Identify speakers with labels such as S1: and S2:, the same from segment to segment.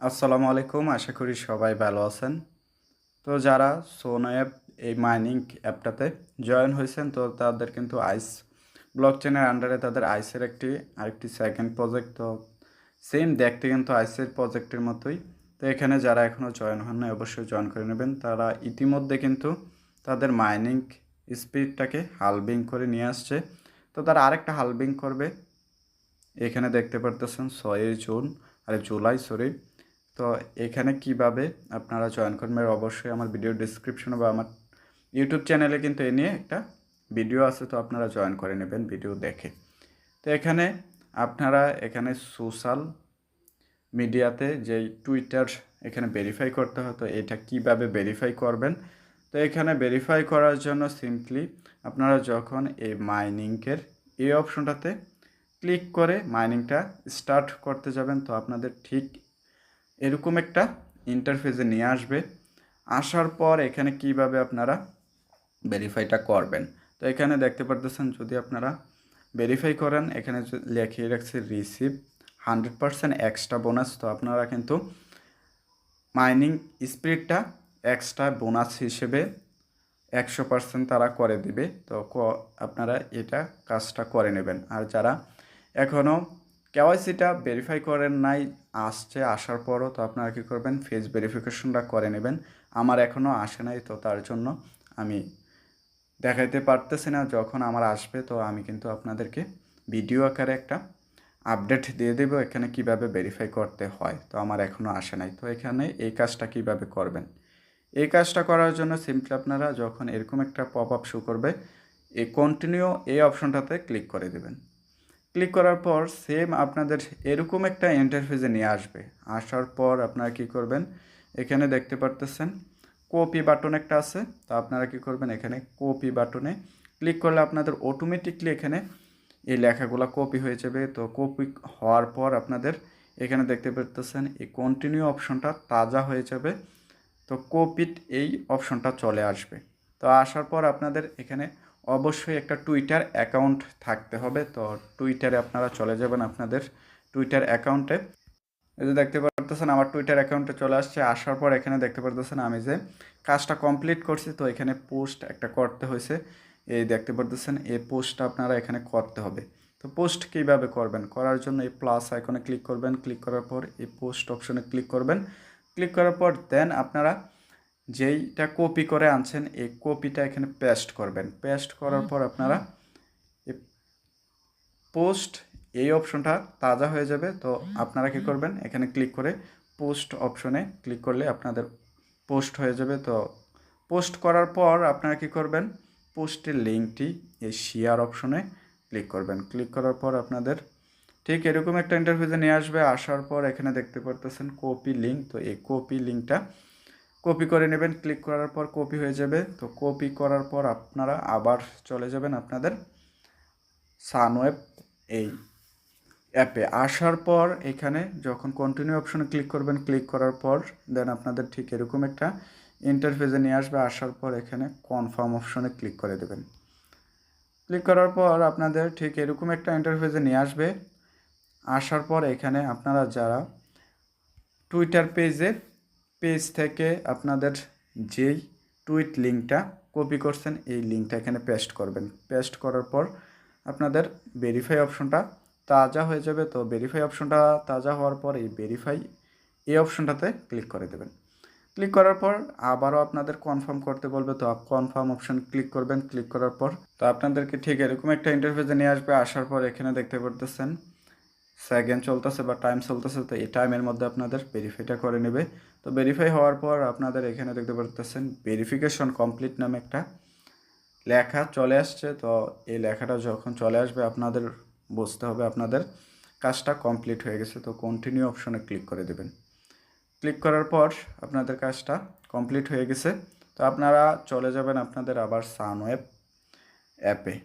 S1: আসসালামু আলাইকুম। আশা করি সবাই ভালো আছেন। তো যারা সোনা অ্যাপ এই মাইনিং অ্যাপটাতে জয়েন হয়েছেন তো তাদের কিন্তু আইস ব্লকচেনের আন্ডারে তাদের আইসের আরেকটি সেকেন্ড প্রজেক্ট তো সেম দেখতে কিন্তু আইসের প্রজেক্টের মতোই। তো এখানে যারা এখনও জয়েন হন নাই অবশ্যই জয়েন করে নেবেন। তারা ইতিমধ্যে কিন্তু তাদের মাইনিং স্পিডটাকে হালবিং করে নিয়ে আসছে। তো তারা আরেকটা হালবিং করবে। এখানে দেখতে পারতেছেন 6 জুলাই সরি। তো এখানে কিভাবে আপনারা জয়েন করবেন অবশ্যই আমার ভিডিও ডিসক্রিপশনে বা আমার ইউটিউব চ্যানেলে কিন্তু এ নিয়ে একটা ভিডিও আছে, তো আপনারা জয়েন করে নেবেন ভিডিও দেখে। তো আপনারা এখানে সোশ্যাল মিডিয়াতে যেই টুইটার এখানে ভেরিফাই করতে হয়, তো এটা কিভাবে ভেরিফাই করবেন। তো এখানে ভেরিফাই করার জন্য সিম্পলি আপনারা যখন এই মাইনিংয়ের এই অপশনটাতে ক্লিক করে মাইনিংটা স্টার্ট করতে যাবেন, তো আপনাদের ঠিক এরকম একটা ইন্টারফেসে নিয়ে আসবে। আসার পর এখানে কিভাবে আপনারা ভেরিফাইটা করবেন, তো এখানে দেখতে পারতেছেন যদি আপনারা ভেরিফাই করেন এখানে লিখিয়ে রাখছে রিসিভ 100% এক্সট্রা বোনাস। তো আপনারা কিন্তু মাইনিং স্পিডটা এক্সট্রা বোনাস হিসেবে 100% তারা করে দিবে। তো আপনারা এটা কাজটা করে নেবেন। আর যারা এখনও কেওয়াইসিটা ভেরিফাই করেন নাই আসার পরও, তো আপনারা কী করবেন ফেস ভেরিফিকেশনটা করে নেবেন। আমার এখনও আসে নাই, তো তার জন্য আমি দেখাইতে পারতেছি না। যখন আমার আসবে তো আমি কিন্তু আপনাদেরকে ভিডিও আকারে একটা আপডেট দিয়ে দেবো এখানে কিভাবে ভেরিফাই করতে হয়। তো আমার এখনও আসে নাই। তো এখানে এই কাজটা কিভাবে করবেন, এই কাজটা করার জন্য সিম্পলি আপনারা যখন এরকম একটা পপ আপ শো করবে এই কন্টিনিউ এই অপশনটাতে ক্লিক করে দেবেন। ক্লিক করার পর সেম আপনাদের এরকম একটা ইন্টারফেসে নিয়ে আসবে। আসার পর আপনারা কি করবেন, এখানে দেখতে পারতেছেন কপি বাটন একটা আছে। তো আপনারা কি করবেন এখানে কপি বাটনে ক্লিক করলে আপনাদের অটোমেটিকলি এখানে এই লেখাগুলো কপি হয়ে যাবে। তো কপি হওয়ার পর আপনাদের এখানে দেখতে পারতেছেন এই কন্টিনিউ অপশনটা তাজা হয়ে যাবে। তো কপিট এই অপশনটা চলে আসবে। তো আসার পর আপনাদের এখানে অবশ্যই একটা টুইটার অ্যাকাউন্ট থাকতে হবে। তো টুইটারে আপনারা চলে যাবেন আপনাদের টুইটার অ্যাকাউন্টে। এই যে দেখতে পারতেছেন আমার টুইটার অ্যাকাউন্টে চলে আসছে। আসার পর এখানে দেখতে পারতেছেন আমি যে কাজটা কমপ্লিট করছি, তো এখানে পোস্ট একটা করতে হয়েছে। এই দেখতে পারতেছেন এই পোস্টটা আপনারা এখানে করতে হবে। তো পোস্ট কীভাবে করবেন, করার জন্য এই প্লাস আইকনে ক্লিক করবেন। ক্লিক করার পর এই পোস্ট অপশনে ক্লিক করবেন। ক্লিক করার পর দেন আপনারা যেইটা কপি করে আনছেন এই কপিটা এখানে পেস্ট করবেন। পেস্ট করার পর আপনারা এই পোস্ট এই অপশনটা তাজা হয়ে যাবে। তো আপনারা কী করবেন এখানে ক্লিক করে পোস্ট অপশনে ক্লিক করলে আপনাদের পোস্ট হয়ে যাবে। তো পোস্ট করার পর আপনারা কী করবেন পোস্টের লিঙ্কটি এই শেয়ার অপশনে ক্লিক করবেন। ক্লিক করার পর আপনাদের ঠিক এরকম একটা ইন্টারফেসে নিয়ে আসবে। আসার পর এখানে দেখতে পারতেছেন কপি লিঙ্ক। তো এই কপি লিঙ্কটা কপি করে নেবেন। ক্লিক করার পর কপি হয়ে যাবে। তো কপি করার পর আপনারা আবার চলে যাবেন আপনাদের সানওয়েব এই অ্যাপে। আসার পর এখানে যখন কন্টিনিউ অপশনে ক্লিক করবেন, ক্লিক করার পর দেন আপনাদের ঠিক এরকম একটা ইন্টারফেসে নিয়ে আসবে। আসার পর এখানে কনফার্ম অপশনে ক্লিক করে দেবেন। ক্লিক করার পর আপনাদের ঠিক এরকম একটা ইন্টারফেসে নিয়ে আসবে। আসার পর এখানে আপনারা যারা টুইটার পেজ থেকে আপনাদের যেই টুইট লিঙ্কটা কপি করছেন এই লিঙ্কটা এখানে পেস্ট করবেন। পেস্ট করার পর আপনাদের ভেরিফাই অপশনটা তাজা হয়ে যাবে। তো ভেরিফাই অপশনটা তাজা হওয়ার পর এই অপশনটাতে ক্লিক করে দেবেন। ক্লিক করার পর আবারও আপনাদের কনফার্ম করতে বলবে। তো কনফার্ম অপশন ক্লিক করবেন। ক্লিক করার পর তো আপনাদেরকে ঠিক এরকম একটা ইন্টারফেসে নিয়ে আসবে। আসার পর এখানে দেখতে পারতেছেন সেকেন্ড চলতেছে বা টাইম চলতেছে। তো এই টাইমের মধ্যে আপনাদের ভেরিফাইটা করে নেবে। তো ভেরিফাই হওয়ার পর আপনাদের এখানে দেখতে পারতেছেন ভেরিফিকেশন কমপ্লিট নামে একটা লেখা চলে আসছে। তো এই লেখাটা যখন চলে আসবে আপনাদের বুঝতে হবে আপনাদের কাজটা কমপ্লিট হয়ে গেছে। তো কন্টিনিউ অপশনে ক্লিক করে দেবেন। ক্লিক করার পর আপনাদের কাজটা কমপ্লিট হয়ে গেছে। তো আপনারা চলে যাবেন আপনাদের আবার সানওয়েব অ্যাপে।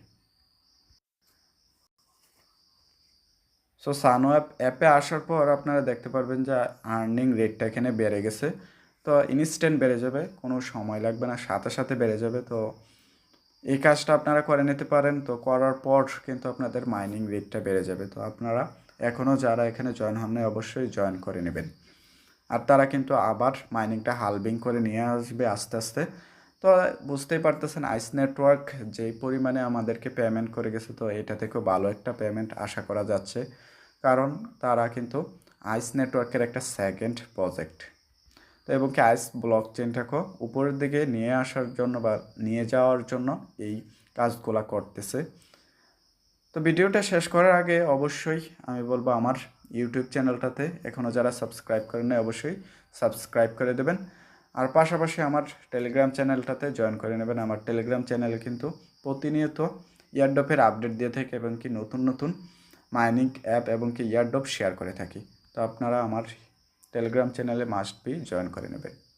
S1: সো সানওয়েব অ্যাপে আসার পর আপনারা দেখতে পারবেন যে আর্নিং রেটটা এখানে বেড়ে গেছে। তো ইনস্ট্যান্ট বেড়ে যাবে, কোনো সময় লাগবে না, সাথে সাথে বেড়ে যাবে। তো এই কাজটা আপনারা করে নিতে পারেন। তো করার পর কিন্তু আপনাদের মাইনিং রেটটা বেড়ে যাবে। তো আপনারা এখনও যারা এখানে জয়েন হন নাই অবশ্যই জয়েন করে নেবেন। আর তারা কিন্তু আবার মাইনিংটা হালভিং করে নিয়ে আসবে আস্তে আস্তে। তো বুঝতেই পারতেছেন আইস নেটওয়ার্ক যেই পরিমাণে আমাদেরকে পেমেন্ট করে গেছে, তো এটা থেকেও ভালো একটা পেমেন্ট আশা করা যাচ্ছে, কারণ তারা কিন্তু আইস নেটওয়ার্কের একটা সেকেন্ড প্রজেক্ট। তো এবং কি আইস ব্লক চেনটাকেও উপরের দিকে নিয়ে আসার জন্য বা নিয়ে যাওয়ার জন্য এই কাজগুলো করতেছে। তো ভিডিওটা শেষ করার আগে অবশ্যই আমি বলবো আমার ইউটিউব চ্যানেলটাতে এখনও যারা সাবস্ক্রাইব করেন নাই অবশ্যই সাবস্ক্রাইব করে দেবেন। আর পাশাপাশি আমার টেলিগ্রাম চ্যানেলটাতে জয়েন করে নেবেন। আমার টেলিগ্রাম চ্যানেলে কিন্তু প্রতিনিয়ত ইয়ারড্রপের আপডেট দিয়ে থাকে এবং কি নতুন নতুন মাইনিং অ্যাপ এবং কি ইয়ারড্রপ শেয়ার করে থাকি। তো আপনারা আমার টেলিগ্রাম চ্যানেলে মাস্ট বি জয়েন করে নেবেন।